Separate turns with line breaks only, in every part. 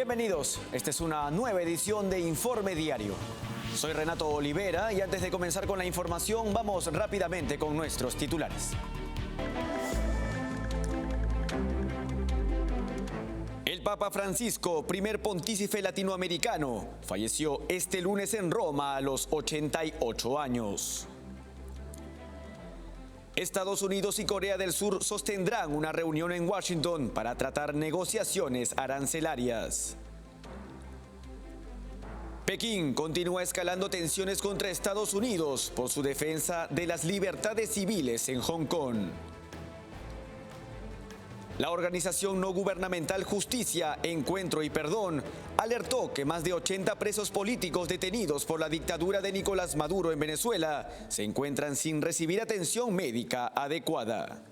Bienvenidos, esta es una nueva edición de Informe Diario. Soy Renato Olivera y antes de comenzar con la información, vamos rápidamente con nuestros titulares. El Papa Francisco, primer pontífice latinoamericano, falleció este lunes en Roma a los 88 años. Estados Unidos y Corea del Sur sostendrán una reunión en Washington para tratar negociaciones arancelarias. Pekín continúa escalando tensiones contra Estados Unidos por su defensa de las libertades civiles en Hong Kong. La organización no gubernamental Justicia, Encuentro y Perdón alertó que más de 80 presos políticos detenidos por la dictadura de Nicolás Maduro en Venezuela se encuentran sin recibir atención médica adecuada.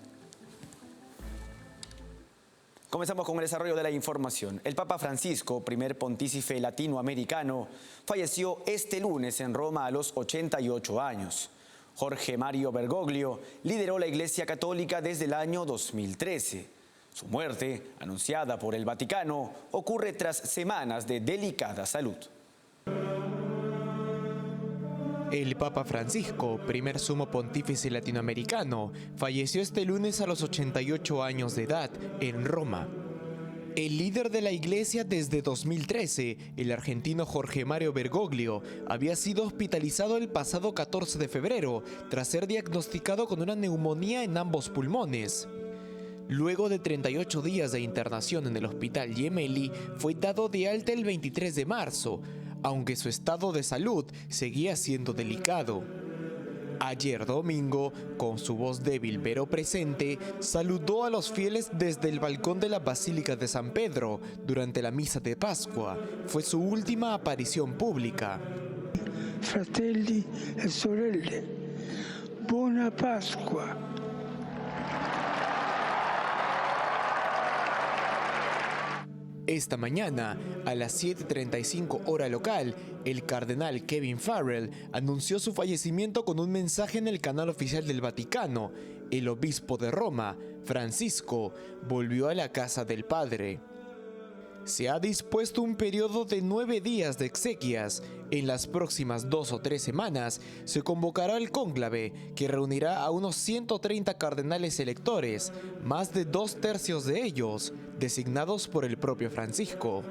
Comenzamos con el desarrollo de la información. El Papa Francisco, primer pontífice latinoamericano, falleció este lunes en Roma a los 88 años. Jorge Mario Bergoglio lideró la Iglesia Católica desde el año 2013. Su muerte, anunciada por el Vaticano, ocurre tras semanas de delicada salud.
El Papa Francisco, primer sumo pontífice latinoamericano, falleció este lunes a los 88 años de edad en Roma. El líder de la Iglesia desde 2013, el argentino Jorge Mario Bergoglio, había sido hospitalizado el pasado 14 de febrero tras ser diagnosticado con una neumonía en ambos pulmones. Luego de 38 días de internación en el hospital Gemelli, fue dado de alta el 23 de marzo, aunque su estado de salud seguía siendo delicado. Ayer domingo, con su voz débil pero presente, saludó a los fieles desde el balcón de la Basílica de San Pedro durante la misa de Pascua. Fue su última aparición pública.
Fratelli e sorelle, buona Pasqua.
Esta mañana, a las 7:35 hora local, el cardenal Kevin Farrell anunció su fallecimiento con un mensaje en el canal oficial del Vaticano. El obispo de Roma, Francisco, volvió a la casa del Padre. Se ha dispuesto un periodo de 9 días de exequias. En las próximas 2 o 3 semanas se convocará el cónclave, que reunirá a unos 130 cardenales electores, más de 2/3 de ellos designados por el propio Francisco.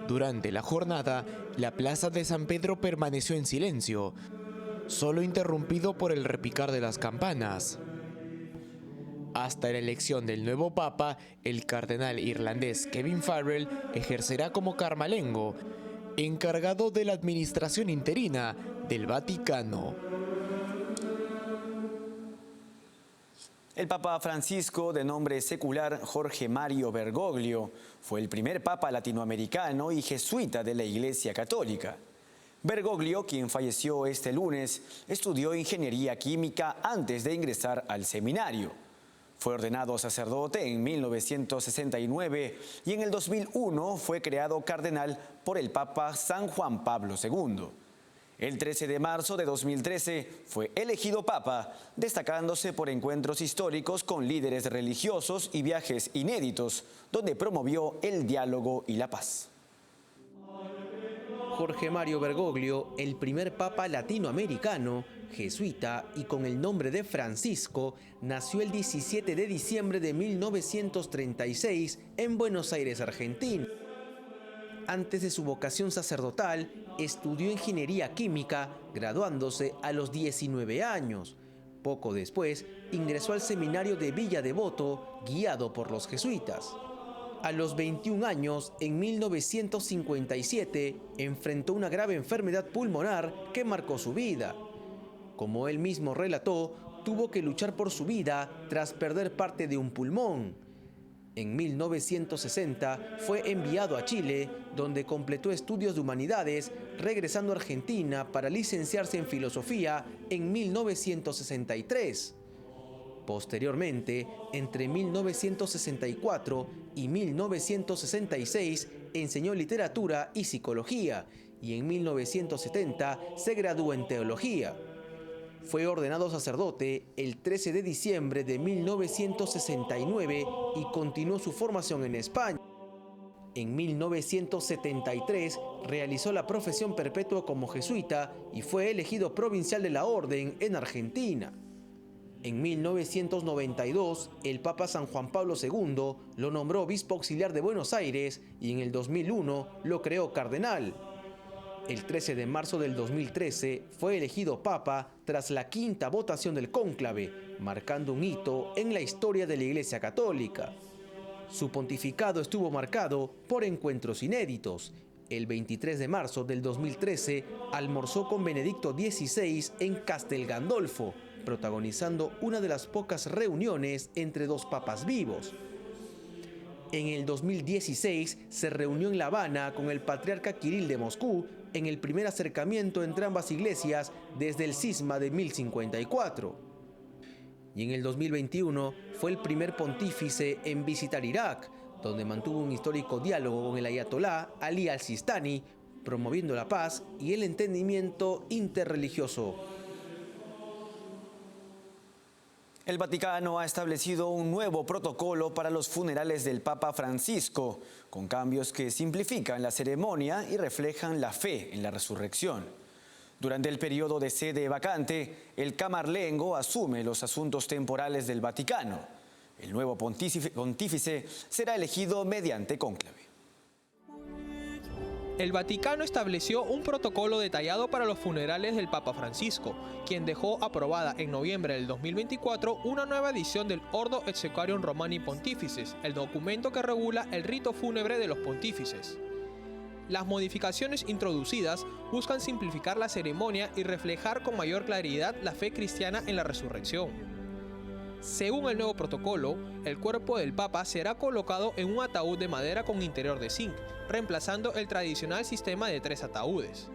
Durante la jornada, la plaza de San Pedro permaneció en silencio, solo interrumpido por el repicar de las campanas. Hasta la elección del nuevo papa, el cardenal irlandés Kevin Farrell ejercerá como carmalengo, encargado de la administración interina del Vaticano.
El Papa Francisco, de nombre secular Jorge Mario Bergoglio, fue el primer papa latinoamericano y jesuita de la Iglesia Católica. Bergoglio, quien falleció este lunes, estudió ingeniería química antes de ingresar al seminario. Fue ordenado sacerdote en 1969 y en el 2001 fue creado cardenal por el Papa San Juan Pablo II. El 13 de marzo de 2013 fue elegido papa, destacándose por encuentros históricos con líderes religiosos y viajes inéditos, donde promovió el diálogo y la paz.
Jorge Mario Bergoglio, el primer papa latinoamericano, jesuita y con el nombre de Francisco, nació el 17 de diciembre de 1936 en Buenos Aires, Argentina. Antes de su vocación sacerdotal, estudió ingeniería química, graduándose a los 19 años. Poco después, ingresó al seminario de Villa Devoto, guiado por los jesuitas. A los 21 años, en 1957, enfrentó una grave enfermedad pulmonar que marcó su vida. Como él mismo relató, tuvo que luchar por su vida tras perder parte de un pulmón. En 1960 fue enviado a Chile, donde completó estudios de humanidades, regresando a Argentina para licenciarse en filosofía en 1963. Posteriormente, entre 1964 y 1966, enseñó literatura y psicología, y en 1970 se graduó en teología. Fue ordenado sacerdote el 13 de diciembre de 1969 y continuó su formación en España. En 1973 realizó la profesión perpetua como jesuita y fue elegido provincial de la Orden en Argentina. En 1992, el Papa San Juan Pablo II lo nombró obispo auxiliar de Buenos Aires y en el 2001 lo creó cardenal. El 13 de marzo del 2013 fue elegido papa tras la quinta votación del cónclave, marcando un hito en la historia de la Iglesia Católica. Su pontificado estuvo marcado por encuentros inéditos. El 23 de marzo del 2013 almorzó con Benedicto XVI en Castel Gandolfo, protagonizando una de las pocas reuniones entre dos papas vivos. En el 2016 se reunió en La Habana con el patriarca Kirill de Moscú en el primer acercamiento entre ambas iglesias desde el cisma de 1054. Y en el 2021 fue el primer pontífice en visitar Irak, donde mantuvo un histórico diálogo con el ayatolá Ali al-Sistani, promoviendo la paz y el entendimiento interreligioso.
El Vaticano ha establecido un nuevo protocolo para los funerales del Papa Francisco, con cambios que simplifican la ceremonia y reflejan la fe en la resurrección. Durante el periodo de sede vacante, el camarlengo asume los asuntos temporales del Vaticano. El nuevo pontífice será elegido mediante cónclave.
El Vaticano estableció un protocolo detallado para los funerales del Papa Francisco, quien dejó aprobada en noviembre del 2024 una nueva edición del Ordo Exequarium Romani Pontifices, el documento que regula el rito fúnebre de los pontífices. Las modificaciones introducidas buscan simplificar la ceremonia y reflejar con mayor claridad la fe cristiana en la resurrección. Según el nuevo protocolo, el cuerpo del Papa será colocado en un ataúd de madera con interior de zinc, reemplazando el tradicional sistema de 3 ataúdes.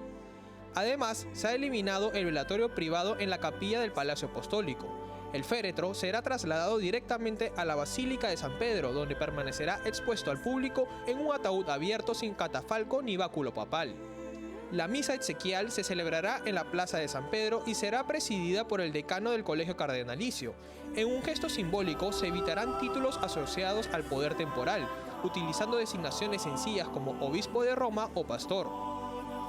Además, se ha eliminado el velatorio privado en la capilla del Palacio Apostólico. El féretro será trasladado directamente a la Basílica de San Pedro, donde permanecerá expuesto al público en un ataúd abierto sin catafalco ni báculo papal. La misa exequial se celebrará en la Plaza de San Pedro y será presidida por el decano del Colegio Cardenalicio. En un gesto simbólico se evitarán títulos asociados al poder temporal, utilizando designaciones sencillas como obispo de Roma o pastor.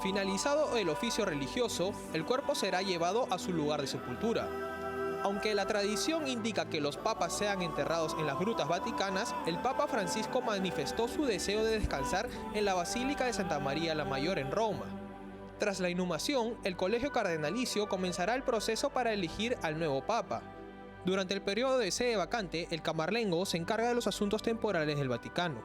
Finalizado el oficio religioso, el cuerpo será llevado a su lugar de sepultura. Aunque la tradición indica que los papas sean enterrados en las grutas vaticanas, el Papa Francisco manifestó su deseo de descansar en la Basílica de Santa María la Mayor en Roma. Tras la inhumación, el Colegio Cardenalicio comenzará el proceso para elegir al nuevo Papa. Durante el periodo de sede vacante, el camarlengo se encarga de los asuntos temporales del Vaticano.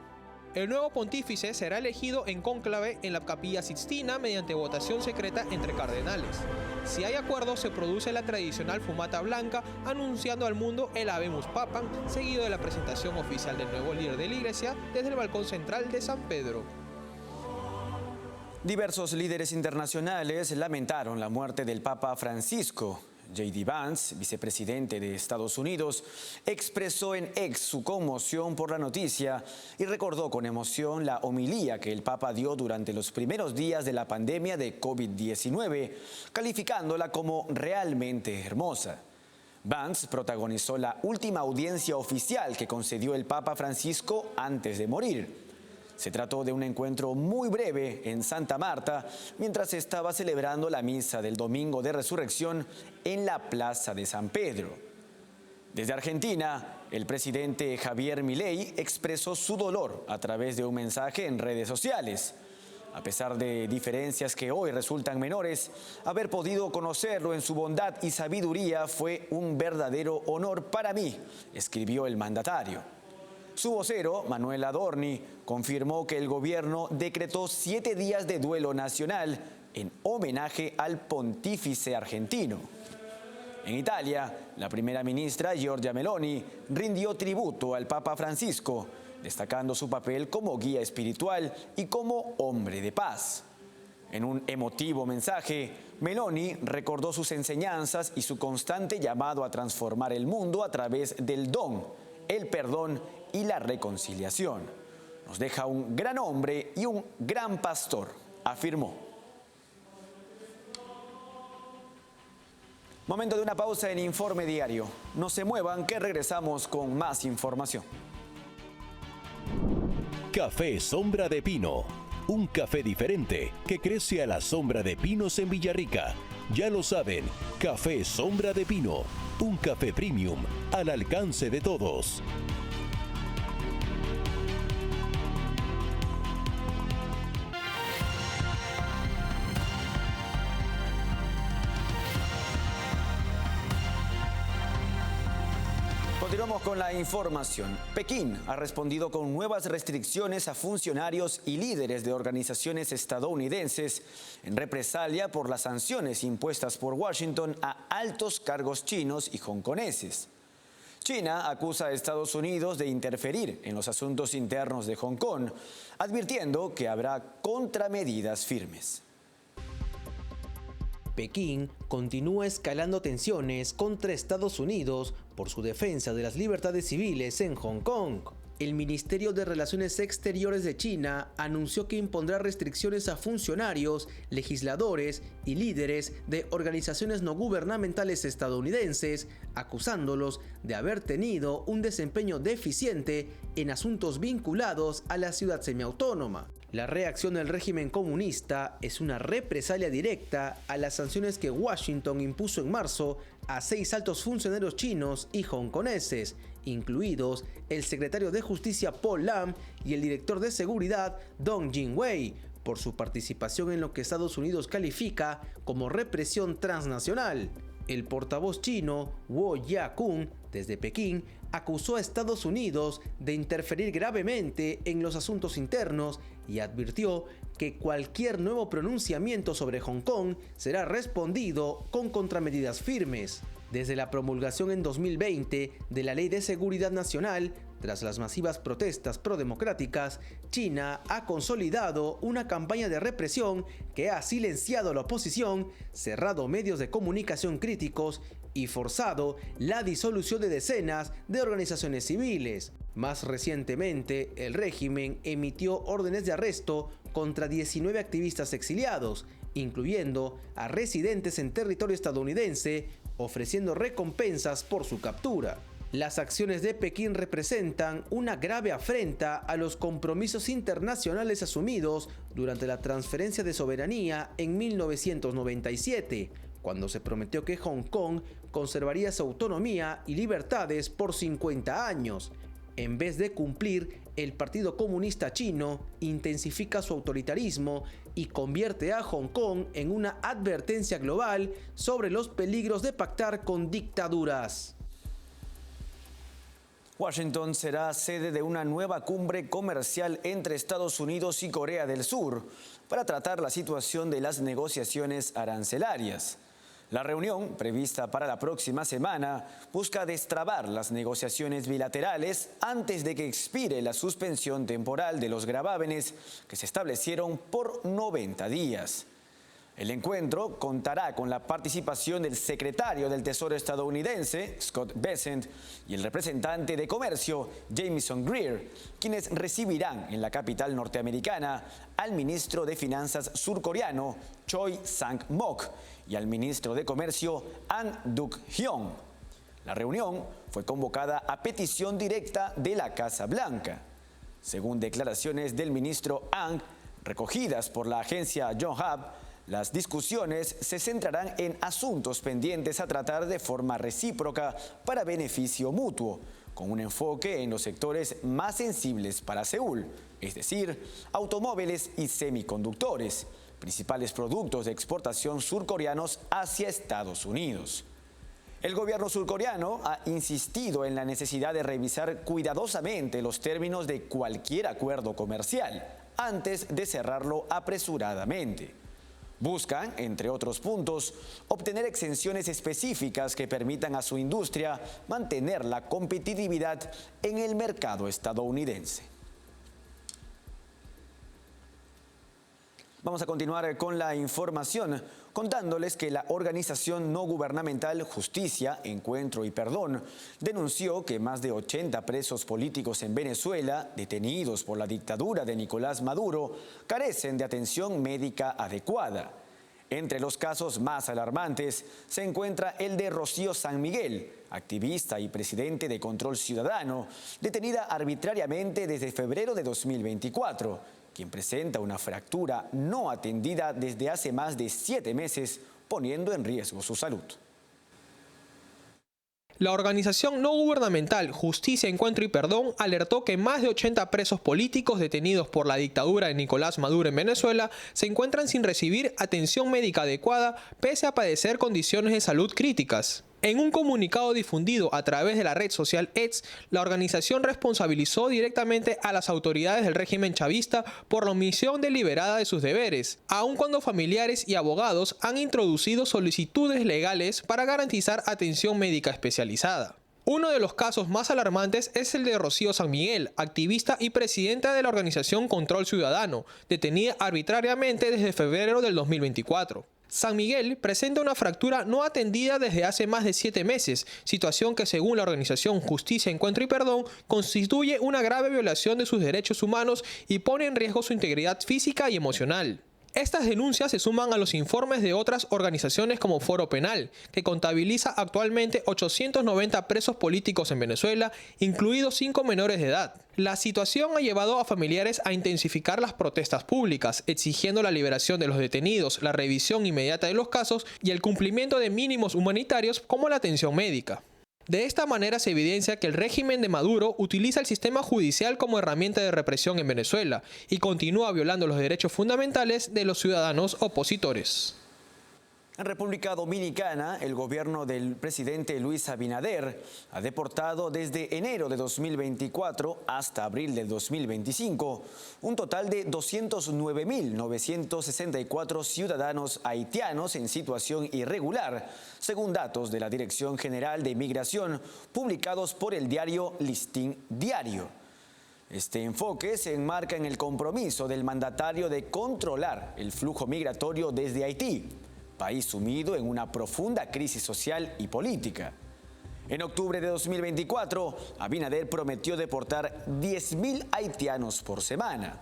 El nuevo pontífice será elegido en cónclave en la Capilla Sixtina mediante votación secreta entre cardenales. Si hay acuerdo, se produce la tradicional fumata blanca anunciando al mundo el Habemus Papam, seguido de la presentación oficial del nuevo líder de la Iglesia desde el balcón central de San Pedro.
Diversos líderes internacionales lamentaron la muerte del Papa Francisco. J.D. Vance, vicepresidente de Estados Unidos, expresó en X su conmoción por la noticia y recordó con emoción la homilía que el Papa dio durante los primeros días de la pandemia de COVID-19, calificándola como realmente hermosa. Vance protagonizó la última audiencia oficial que concedió el Papa Francisco antes de morir. Se trató de un encuentro muy breve en Santa Marta, mientras se estaba celebrando la misa del Domingo de Resurrección en la Plaza de San Pedro. Desde Argentina, el presidente Javier Milei expresó su dolor a través de un mensaje en redes sociales. A pesar de diferencias que hoy resultan menores, haber podido conocerlo en su bondad y sabiduría fue un verdadero honor para mí, escribió el mandatario. Su vocero, Manuel Adorni, confirmó que el gobierno decretó 7 días de duelo nacional en homenaje al pontífice argentino. En Italia, la primera ministra Giorgia Meloni rindió tributo al Papa Francisco, destacando su papel como guía espiritual y como hombre de paz. En un emotivo mensaje, Meloni recordó sus enseñanzas y su constante llamado a transformar el mundo a través del don, el perdón y la reconciliación. Nos deja un gran hombre y un gran pastor, afirmó. Momento de una pausa en Informe Diario. No se muevan, que regresamos con más información.
Café Sombra de Pino. Un café diferente que crece a la sombra de pinos en Villarrica. Ya lo saben, Café Sombra de Pino. Un café premium al alcance de todos.
Continuamos con la información. Pekín ha respondido con nuevas restricciones a funcionarios y líderes de organizaciones estadounidenses en represalia por las sanciones impuestas por Washington a altos cargos chinos y hongkoneses. China acusa a Estados Unidos de interferir en los asuntos internos de Hong Kong, advirtiendo que habrá contramedidas firmes.
Pekín continúa escalando tensiones contra Estados Unidos por su defensa de las libertades civiles en Hong Kong. El Ministerio de Relaciones Exteriores de China anunció que impondrá restricciones a funcionarios, legisladores y líderes de organizaciones no gubernamentales estadounidenses, acusándolos de haber tenido un desempeño deficiente en asuntos vinculados a la ciudad semiautónoma. La reacción del régimen comunista es una represalia directa a las sanciones que Washington impuso en marzo a 6 altos funcionarios chinos y hongkoneses, incluidos el secretario de Justicia Paul Lam y el director de Seguridad Dong Jin-wei, por su participación en lo que Estados Unidos califica como represión transnacional. El portavoz chino Wo Ya-kun, desde Pekín, acusó a Estados Unidos de interferir gravemente en los asuntos internos y advirtió que cualquier nuevo pronunciamiento sobre Hong Kong será respondido con contramedidas firmes. Desde la promulgación en 2020 de la Ley de Seguridad Nacional, tras las masivas protestas prodemocráticas, China ha consolidado una campaña de represión que ha silenciado a la oposición, cerrado medios de comunicación críticos y forzado la disolución de decenas de organizaciones civiles. Más recientemente, el régimen emitió órdenes de arresto contra 19 activistas exiliados, incluyendo a residentes en territorio estadounidense, ofreciendo recompensas por su captura. Las acciones de Pekín representan una grave afrenta a los compromisos internacionales asumidos durante la transferencia de soberanía en 1997, cuando se prometió que Hong Kong conservaría su autonomía y libertades por 50 años. En vez de cumplir, el Partido Comunista Chino intensifica su autoritarismo y convierte a Hong Kong en una advertencia global sobre los peligros de pactar con dictaduras.
Washington será sede de una nueva cumbre comercial entre Estados Unidos y Corea del Sur para tratar la situación de las negociaciones arancelarias. La reunión, prevista para la próxima semana, busca destrabar las negociaciones bilaterales antes de que expire la suspensión temporal de los gravámenes que se establecieron por 90 días. El encuentro contará con la participación del secretario del Tesoro estadounidense, Scott Bessent, y el representante de Comercio, Jamieson Greer, quienes recibirán en la capital norteamericana al ministro de Finanzas surcoreano, Choi Sang-mok, y al ministro de Comercio, An Duk-hyun. La reunión fue convocada a petición directa de la Casa Blanca. Según declaraciones del ministro Ang, recogidas por la agencia Yonhap, las discusiones se centrarán en asuntos pendientes a tratar de forma recíproca para beneficio mutuo, con un enfoque en los sectores más sensibles para Seúl, es decir, automóviles y semiconductores, principales productos de exportación surcoreanos hacia Estados Unidos. El gobierno surcoreano ha insistido en la necesidad de revisar cuidadosamente los términos de cualquier acuerdo comercial antes de cerrarlo apresuradamente. Buscan, entre otros puntos, obtener exenciones específicas que permitan a su industria mantener la competitividad en el mercado estadounidense. Vamos a continuar con la información, contándoles que la organización no gubernamental Justicia, Encuentro y Perdón denunció que más de 80 presos políticos en Venezuela, detenidos por la dictadura de Nicolás Maduro, carecen de atención médica adecuada. Entre los casos más alarmantes se encuentra el de Rocío San Miguel, activista y presidente de Control Ciudadano, detenida arbitrariamente desde febrero de 2024, quien presenta una fractura no atendida desde hace más de 7 meses, poniendo en riesgo su salud.
La organización no gubernamental Justicia, Encuentro y Perdón alertó que más de 80 presos políticos detenidos por la dictadura de Nicolás Maduro en Venezuela se encuentran sin recibir atención médica adecuada pese a padecer condiciones de salud críticas. En un comunicado difundido a través de la red social X, la organización responsabilizó directamente a las autoridades del régimen chavista por la omisión deliberada de sus deberes, aun cuando familiares y abogados han introducido solicitudes legales para garantizar atención médica especializada. Uno de los casos más alarmantes es el de Rocío San Miguel, activista y presidenta de la organización Control Ciudadano, detenida arbitrariamente desde febrero del 2024. San Miguel presenta una fractura no atendida desde hace más de 7 meses, situación que según la organización Justicia, Encuentro y Perdón constituye una grave violación de sus derechos humanos y pone en riesgo su integridad física y emocional. Estas denuncias se suman a los informes de otras organizaciones como Foro Penal, que contabiliza actualmente 890 presos políticos en Venezuela, incluidos 5 menores de edad. La situación ha llevado a familiares a intensificar las protestas públicas, exigiendo la liberación de los detenidos, la revisión inmediata de los casos y el cumplimiento de mínimos humanitarios como la atención médica. De esta manera se evidencia que el régimen de Maduro utiliza el sistema judicial como herramienta de represión en Venezuela y continúa violando los derechos fundamentales de los ciudadanos opositores.
En República Dominicana, el gobierno del presidente Luis Abinader ha deportado desde enero de 2024 hasta abril del 2025 un total de 209.964 ciudadanos haitianos en situación irregular, según datos de la Dirección General de Migración publicados por el diario Listín Diario. Este enfoque se enmarca en el compromiso del mandatario de controlar el flujo migratorio desde Haití, país sumido en una profunda crisis social y política. En octubre de 2024, Abinader prometió deportar 10.000 haitianos por semana.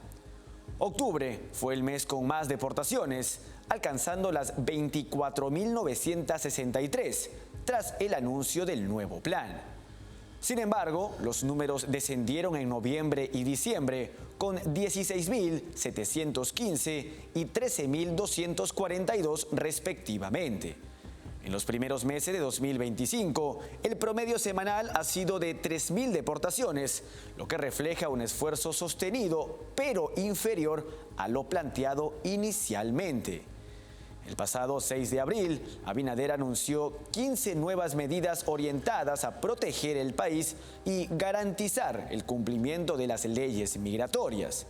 Octubre fue el mes con más deportaciones, alcanzando las 24.963, tras el anuncio del nuevo plan. Sin embargo, los números descendieron en noviembre y diciembre, con 16.715 y 13.242 respectivamente. En los primeros meses de 2025, el promedio semanal ha sido de 3.000 deportaciones, lo que refleja un esfuerzo sostenido, pero inferior a lo planteado inicialmente. El pasado 6 de abril, Abinader anunció 15 nuevas medidas orientadas a proteger el país y garantizar el cumplimiento de las leyes migratorias.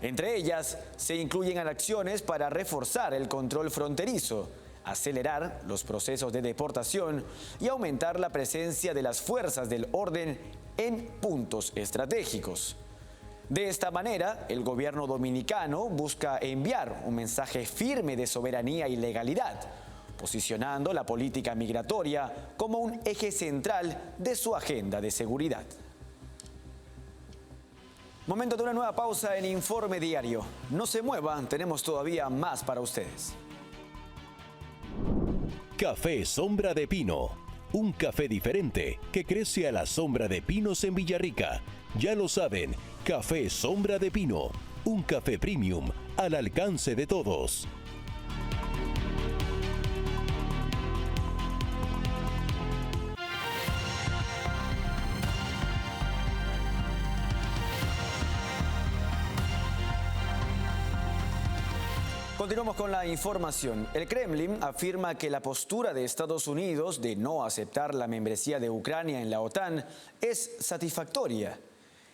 Entre ellas, se incluyen acciones para reforzar el control fronterizo, acelerar los procesos de deportación y aumentar la presencia de las fuerzas del orden en puntos estratégicos. De esta manera, el gobierno dominicano busca enviar un mensaje firme de soberanía y legalidad, posicionando la política migratoria como un eje central de su agenda de seguridad. Momento de una nueva pausa en Informe Diario. No se muevan, tenemos todavía más para ustedes.
Café Sombra de Pino. Un café diferente que crece a la sombra de pinos en Villarrica. Ya lo saben, Café Sombra de Pino. Un café premium al alcance de todos.
Continuamos con la información. El Kremlin afirma que la postura de Estados Unidos de no aceptar la membresía de Ucrania en la OTAN es satisfactoria.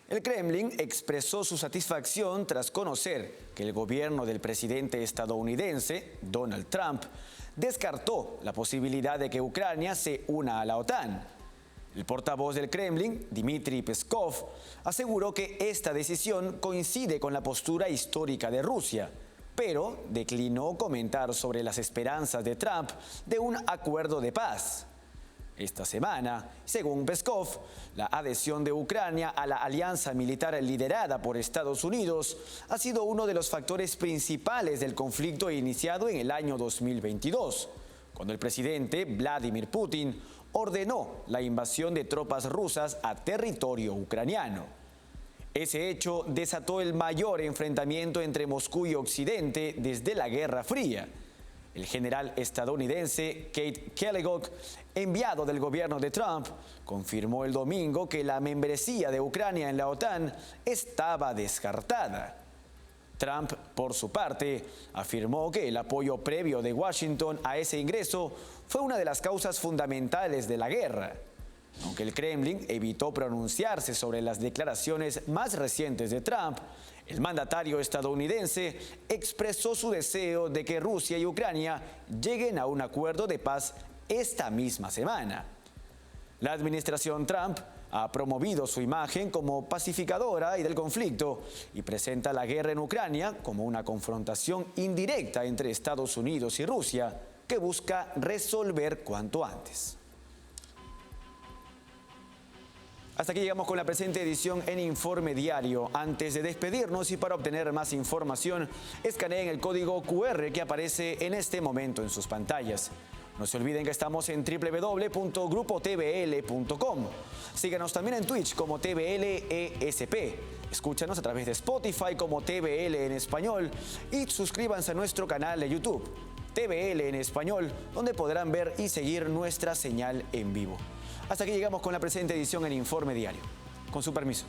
El Kremlin expresó su satisfacción tras conocer que el gobierno del presidente estadounidense, Donald Trump, descartó la posibilidad de que Ucrania se una a la OTAN. El portavoz del Kremlin, Dmitry Peskov, aseguró que esta decisión coincide con la postura histórica de Rusia, pero declinó comentar sobre las esperanzas de Trump de un acuerdo de paz. esta semana. Según Peskov, la adhesión de Ucrania a la alianza militar liderada por Estados Unidos ha sido uno de los factores principales del conflicto iniciado en el año 2022, cuando el presidente Vladimir Putin ordenó la invasión de tropas rusas a territorio ucraniano. Ese hecho desató el mayor enfrentamiento entre Moscú y Occidente desde la Guerra Fría. El general estadounidense Kate Kellogg, enviado del gobierno de Trump, confirmó el domingo que la membresía de Ucrania en la OTAN estaba descartada. Trump, por su parte, afirmó que el apoyo previo de Washington a ese ingreso fue una de las causas fundamentales de la guerra. Aunque el Kremlin evitó pronunciarse sobre las declaraciones más recientes de Trump, el mandatario estadounidense expresó su deseo de que Rusia y Ucrania lleguen a un acuerdo de paz esta misma semana. La administración Trump ha promovido su imagen como pacificadora y del conflicto y presenta la guerra en Ucrania como una confrontación indirecta entre Estados Unidos y Rusia que busca resolver cuanto antes. Hasta aquí llegamos con la presente edición en Informe Diario. Antes de despedirnos y para obtener más información, escaneen el código QR que aparece en este momento en sus pantallas. No se olviden que estamos en www.grupotvl.com. Síganos también en Twitch como TVLESP. Escúchanos a través de Spotify como TVL en español y suscríbanse a nuestro canal de YouTube, TVL en español, donde podrán ver y seguir nuestra señal en vivo. Hasta aquí llegamos con la presente edición en Informe Diario. Con su permiso.